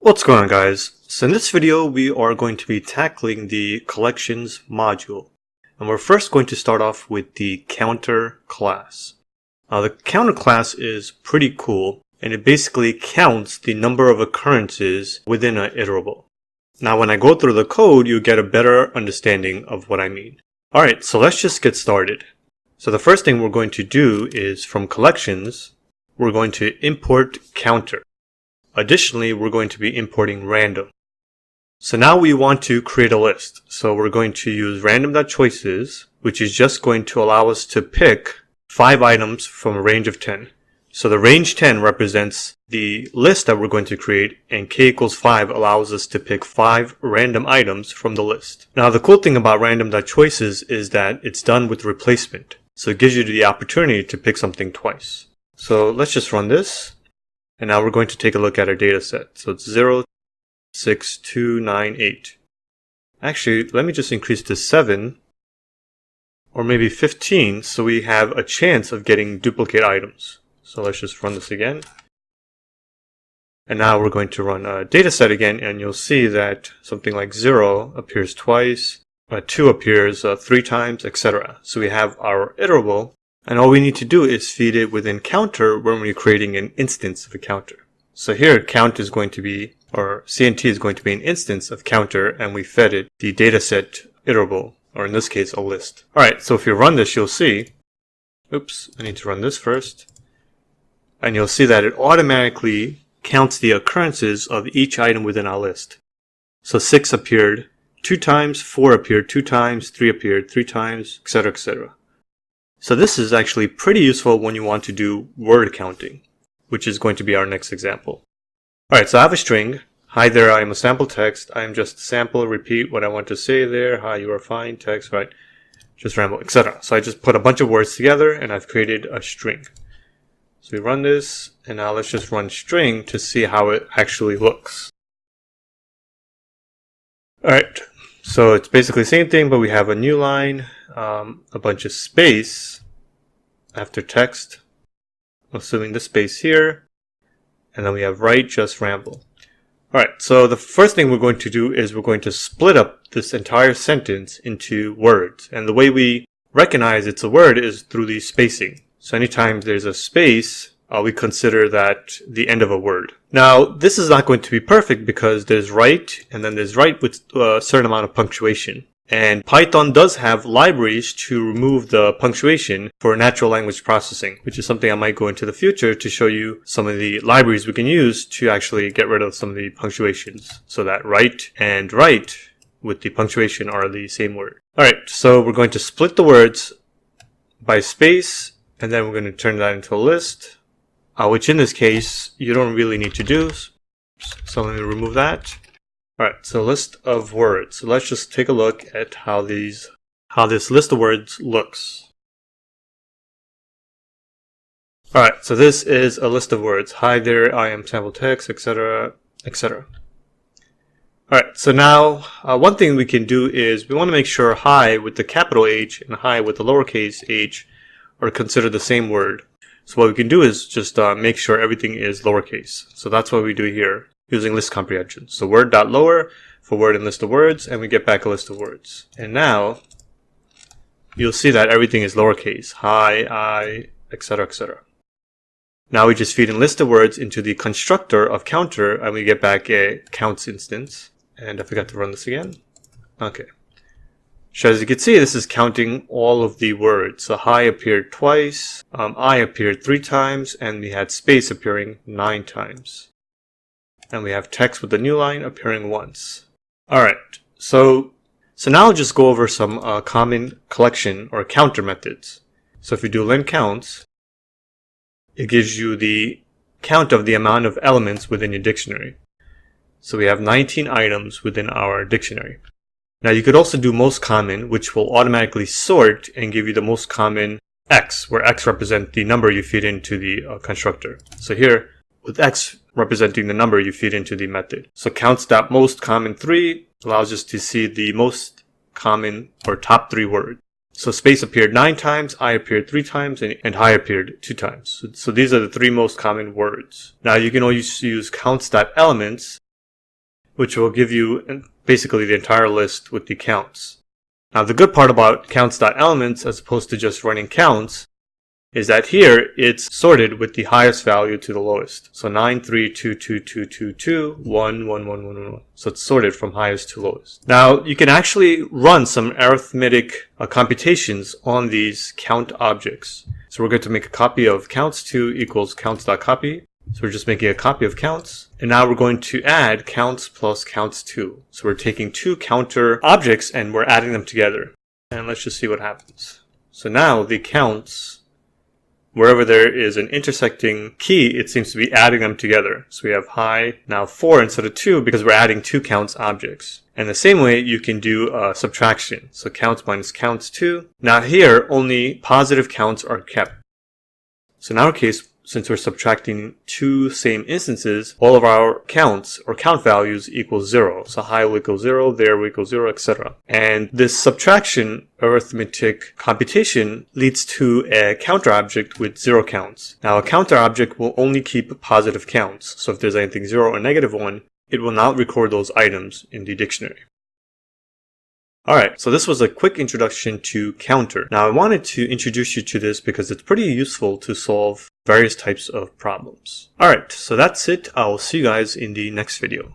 What's going on, guys? So in this video we are going to be tackling the collections module, and we're first going to start off with the counter class. Now the counter class is pretty cool, and it basically counts the number of occurrences within an iterable. Now when I go through the code, you get a better understanding of what I mean. Alright, so let's just get started. So the first thing we're going to do is from collections, we're going to import counter. Additionally, we're going to be importing random. So now we want to create a list. So we're going to use random.choices, which is just going to allow us to pick 5 items from a range of 10. So the range 10 represents the list that we're going to create, and k equals 5 allows us to pick 5 random items from the list. Now the cool thing about random.choices is that it's done with replacement. So it gives you the opportunity to pick something twice. So let's just run this. And now we're going to take a look at our data set. So it's 0, 6, 2, 9, 8. Actually, let me just increase to 7 or maybe 15 so we have a chance of getting duplicate items. So let's just run this again. And now we're going to run a data set again, and you'll see that something like 0 appears twice, 2 appears 3 times, etc. So we have our iterable. And all we need to do is feed it within counter when we're creating an instance of a counter. So here count is going to be, or CNT is going to be an instance of counter, and we fed it the dataset iterable, or in this case a list. Alright, so if you run this, you'll see, oops, I need to run this first. And you'll see that it automatically counts the occurrences of each item within our list. So 6 appeared 2 times, 4 appeared 2 times, 3 appeared 3 times, etc., etc. So this is actually pretty useful when you want to do word counting, which is going to be our next example. Alright, so I have a string. Hi there, I am a sample text. I am just sample, repeat what I want to say there. Hi, you are fine, text, right? Just ramble, etc. So I just put a bunch of words together and I've created a string. So we run this, and now let's just run string to see how it actually looks. Alright, so it's basically the same thing, but we have a new line. A bunch of space after text, assuming the space here, and then we have write just ramble. Alright, so the first thing we're going to do is we're going to split up this entire sentence into words, and the way we recognize it's a word is through the spacing. So anytime there's a space, we consider that the end of a word. Now, this is not going to be perfect because there's write, and then there's write with a certain amount of punctuation. And Python does have libraries to remove the punctuation for natural language processing, which is something I might go into the future to show you some of the libraries we can use to actually get rid of some of the punctuations, so that write and write with the punctuation are the same word. Alright, so we're going to split the words by space, and then we're going to turn that into a list, which in this case you don't really need to do. So let me remove that. Alright, so list of words. So let's just take a look at how this list of words looks. Alright, so this is a list of words. Hi there, I am sample text, etc., etc. Alright, so now one thing we can do is we want to make sure hi with the capital H and hi with the lowercase h are considered the same word. So what we can do is just make sure everything is lowercase. So that's what we do here, using list comprehension. So word.lower for word and list of words, and we get back a list of words. And now you'll see that everything is lowercase. Hi, I, etc., etc. Now we just feed in list of words into the constructor of counter, and we get back a counts instance. And I forgot to run this again. Okay. So as you can see, this is counting all of the words. So hi appeared twice, I appeared 3 times, and we had space appearing 9 times. And we have text with the new line appearing once. Alright, so now I'll just go over some common collection or counter methods. So if you do len counts, it gives you the count of the amount of elements within your dictionary. So we have 19 items within our dictionary. Now you could also do most common, which will automatically sort and give you the most common x, where x represents the number you feed into the constructor. So here, with x representing the number you feed into the method. So counts.mostcommon3 allows us to see the most common or top 3 words. So space appeared 9 times, I appeared 3 times, and hi appeared 2 times. So these are the 3 most common words. Now you can always use counts.elements which will give you basically the entire list with the counts. Now the good part about counts.elements as opposed to just running counts is that here it's sorted with the highest value to the lowest. So 9, 3, 2, 2, 2, 2, 2, 1, 1, 1, 1, 1, 1. So it's sorted from highest to lowest. Now you can actually run some arithmetic computations on these count objects. So we're going to make a copy of counts2 equals counts.copy. So we're just making a copy of counts. And now we're going to add counts plus counts2. So we're taking two counter objects and we're adding them together. And let's just see what happens. So now the counts, wherever there is an intersecting key, it seems to be adding them together. So we have high, now 4 instead of 2 because we're adding two counts objects. And the same way you can do subtraction. So counts minus counts 2. Now here, only positive counts are kept. So in our case, since we're subtracting two same instances, all of our counts or count values equal 0. So high will equal 0, there will equal 0, etc. And this subtraction arithmetic computation leads to a counter object with 0 counts. Now a counter object will only keep positive counts. So if there's anything 0 or negative 1, it will not record those items in the dictionary. Alright, so this was a quick introduction to counter. Now I wanted to introduce you to this because it's pretty useful to solve various types of problems. Alright, so that's it. I'll see you guys in the next video.